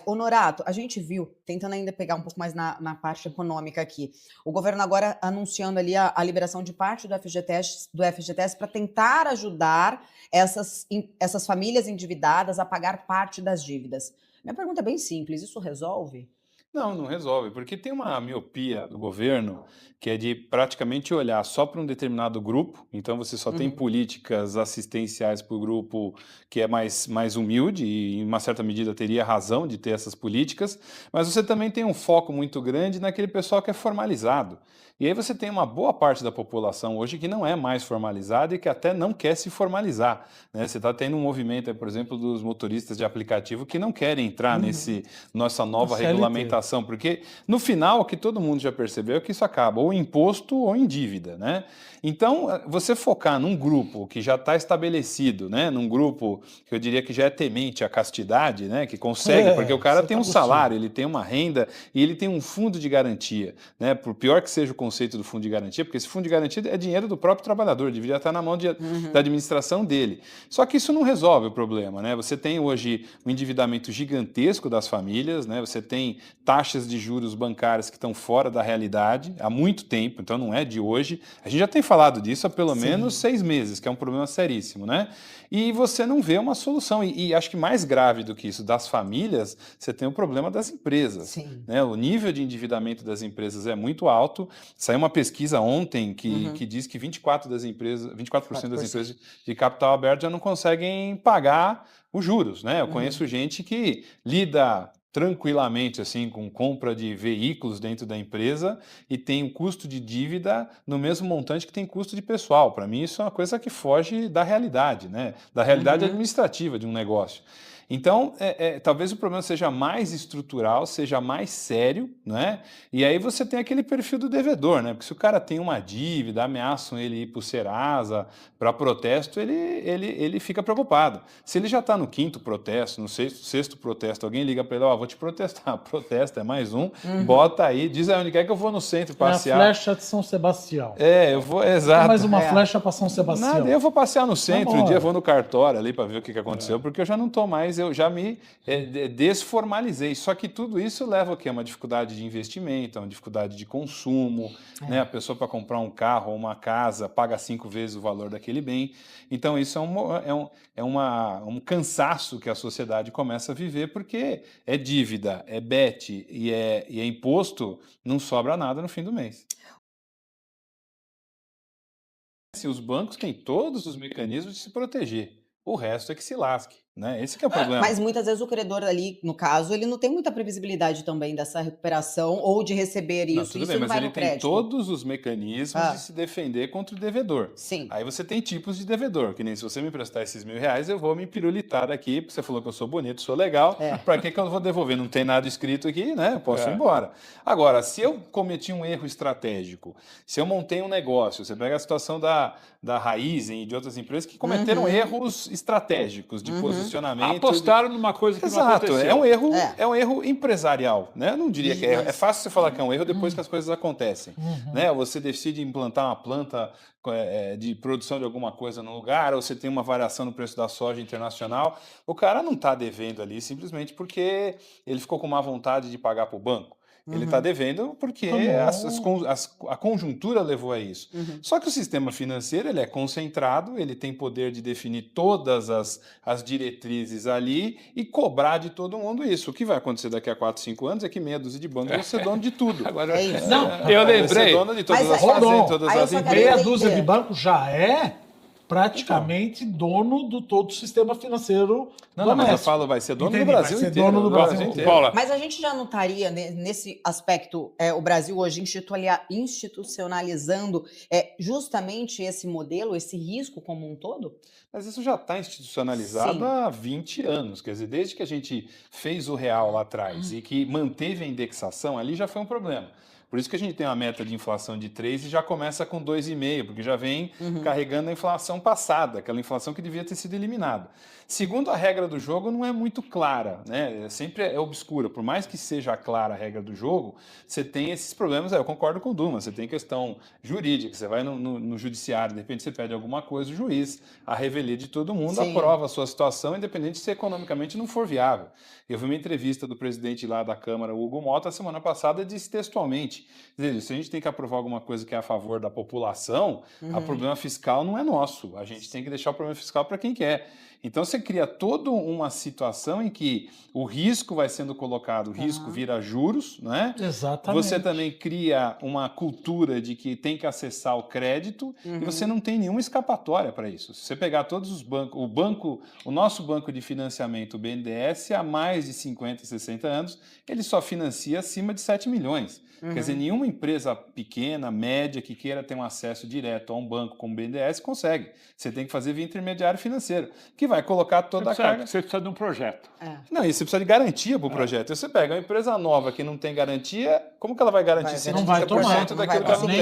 Honorato, a gente viu, tentando ainda pegar um pouco mais na parte econômica aqui, o governo agora anunciando ali a liberação de parte do FGTS para tentar ajudar essas famílias endividadas a pagar parte das dívidas. Minha pergunta é bem simples, isso resolve? Não, não resolve, porque tem uma miopia do governo que é de praticamente olhar só para um determinado grupo, então você só tem Uhum. políticas assistenciais para o grupo que é mais humilde e, em uma certa medida, teria razão de ter essas políticas, mas você também tem um foco muito grande naquele pessoal que é formalizado. E aí você tem uma boa parte da população hoje que não é mais formalizada e que até não quer se formalizar, né? Você está tendo um movimento, aí, por exemplo, dos motoristas de aplicativo que não querem entrar Uhum. nesse nossa A nova CLT. regulamentação, porque no final o que todo mundo já percebeu é que isso acaba ou em imposto ou em dívida, né? Então, você focar num grupo que já está estabelecido, né? Num grupo que eu diria que já é temente à castidade, né? Que consegue, porque o É, cara Santo tem um salário, Agostinho. ele tem uma renda e ele tem um fundo de garantia, né? Por pior que seja o conceito do fundo de garantia, porque esse fundo de garantia é dinheiro do próprio trabalhador, deveria estar na mão da Uhum. administração dele. Só que isso não resolve o problema, né? Você tem hoje um endividamento gigantesco das famílias, né? Você tem taxas de juros bancárias que estão fora da realidade há muito tempo, então não é de hoje. A gente já tem falado disso há pelo menos Sim. 6 meses, que é um problema seríssimo, né? E você não vê uma solução. E acho que mais grave do que isso, das famílias, você tem o problema das empresas. Sim. Né? O nível de endividamento das empresas é muito alto. Saiu uma pesquisa ontem que Uhum. diz que 24% das 4%. empresas de capital aberto já não conseguem pagar os juros, né? Eu Uhum. conheço gente que lida tranquilamente assim com compra de veículos dentro da empresa e tem o custo de dívida no mesmo montante que tem custo de pessoal. Para mim isso é uma coisa que foge da realidade, né? Da realidade Uhum. administrativa de um negócio. Então, talvez o problema seja mais estrutural, seja mais sério, né? E aí você tem aquele perfil do devedor, né? Porque se o cara tem uma dívida, ameaçam ele ir para o Serasa para protesto, ele fica preocupado. Se ele já está no quinto protesto, no sexto protesto, alguém liga para ele, ó, vou te protestar, protesta, é mais um, Uhum. bota aí, diz aí onde quer que eu vou no centro É a passear. flecha de São Sebastião. Eu vou, Tem mais exato. uma É. flecha para São Nada, Sebastião. eu vou passear no Na centro, um dia vou boa. no cartório ali para ver o que aconteceu, É. porque eu já não estou mais, eu já me desformalizei. Só que tudo isso leva o quê? Uma dificuldade de investimento, uma dificuldade de consumo, né? A É. pessoa para comprar um carro ou uma casa paga 5 vezes o valor daquele bem. Então isso é um cansaço que a sociedade começa a viver, porque é dívida, é bet e é imposto, não sobra nada no fim do mês. Assim, os bancos têm todos os mecanismos de se proteger. O resto é que se lasque, né? Esse que é o Mas problema. muitas vezes o credor ali, no caso, ele não tem muita previsibilidade também dessa recuperação ou de receber Não, isso. tudo Isso bem, ele mas vai ele no tem crédito. todos os mecanismos de Ah, se defender contra o devedor. sim. Aí você tem tipos de devedor, que nem se você me emprestar esses R$ 1.000, eu vou me pirulitar aqui, porque você falou que eu sou bonito, sou legal, É. para que eu vou devolver? Não tem nada escrito aqui, né? Eu posso ir É. embora. Agora, se eu cometi um erro estratégico, se eu montei um negócio, você pega a situação da Raizen e de outras empresas que cometeram Uhum. erros estratégicos de Uhum. posicionamento, Apostaram numa coisa que não exato, é um aconteceu. erro, É. é um erro empresarial, né? Eu não diria que é erro. É Mas fácil você falar que é um erro depois que as coisas acontecem, Uhum. né? Você decide implantar uma planta de produção de alguma coisa no lugar, ou você tem uma variação no preço da soja internacional. O cara não está devendo ali simplesmente porque ele ficou com má vontade de pagar para o banco. Ele está uhum. devendo porque Tomou. a conjuntura levou a isso. Uhum. Só que o sistema financeiro ele é concentrado, ele tem poder de definir todas as diretrizes ali e cobrar de todo mundo isso. O que vai acontecer daqui a 4, 5 anos é que meia dúzia de bancos vão ser dono de tudo. É Agora, isso. Não, eu Vai ser lembrei. dono de Mas todas as fazendas, Rodon, todas aí eu as só quero meia empresas. dúzia de entender. banco já é Então, praticamente dono do todo o sistema financeiro não, mas eu doméstico. falo, vai ser dono do Entendi, vai Brasil ser inteiro. dono do Do Brasil Brasil Ó, inteiro. inteiro. Paula, Mas a gente já não estaria nesse aspecto, o Brasil hoje institucionalizando justamente esse modelo, esse risco como um todo? Mas isso já está institucionalizado Sim. há 20 anos. Quer dizer, desde que a gente fez o real lá atrás e que manteve a indexação, ali já foi um problema. Por isso que a gente tem uma meta de inflação de 3 e já começa com 2,5, porque já vem carregando a inflação passada, aquela inflação que devia ter sido eliminada. Segundo, a regra do jogo não é muito clara, né? Sempre é obscura. Por mais que seja clara a regra do jogo, você tem esses problemas. Eu concordo com o Duma, você tem questão jurídica, você vai no judiciário, de repente você pede alguma coisa, o juiz, a revelia de todo mundo, Sim. aprova a sua situação, independente se economicamente não for viável. Eu vi uma entrevista do presidente lá da Câmara, o Hugo Mota, semana passada, disse textualmente, se a gente tem que aprovar alguma coisa que é a favor da população, o problema fiscal não é nosso, a gente tem que deixar o problema fiscal para quem quer. Então você cria toda uma situação em que o risco vai sendo colocado, o risco vira juros, né? Exatamente. Você também cria uma cultura de que tem que acessar o crédito e você não tem nenhuma escapatória para isso. Se você pegar todos os bancos, o nosso banco de financiamento, o BNDES, há mais de 50, 60 anos, ele só financia acima de 7 milhões. Quer dizer, nenhuma empresa pequena, média, que queira ter um acesso direto a um banco como o BNDES consegue. Você tem que fazer via intermediário financeiro, que vai colocar toda a carga. Você precisa de um projeto. Não, e você precisa de garantia para o projeto. Se você pega uma empresa nova que não tem garantia, como que ela vai garantir Não vai tomar, 70% daquilo que ela não tem?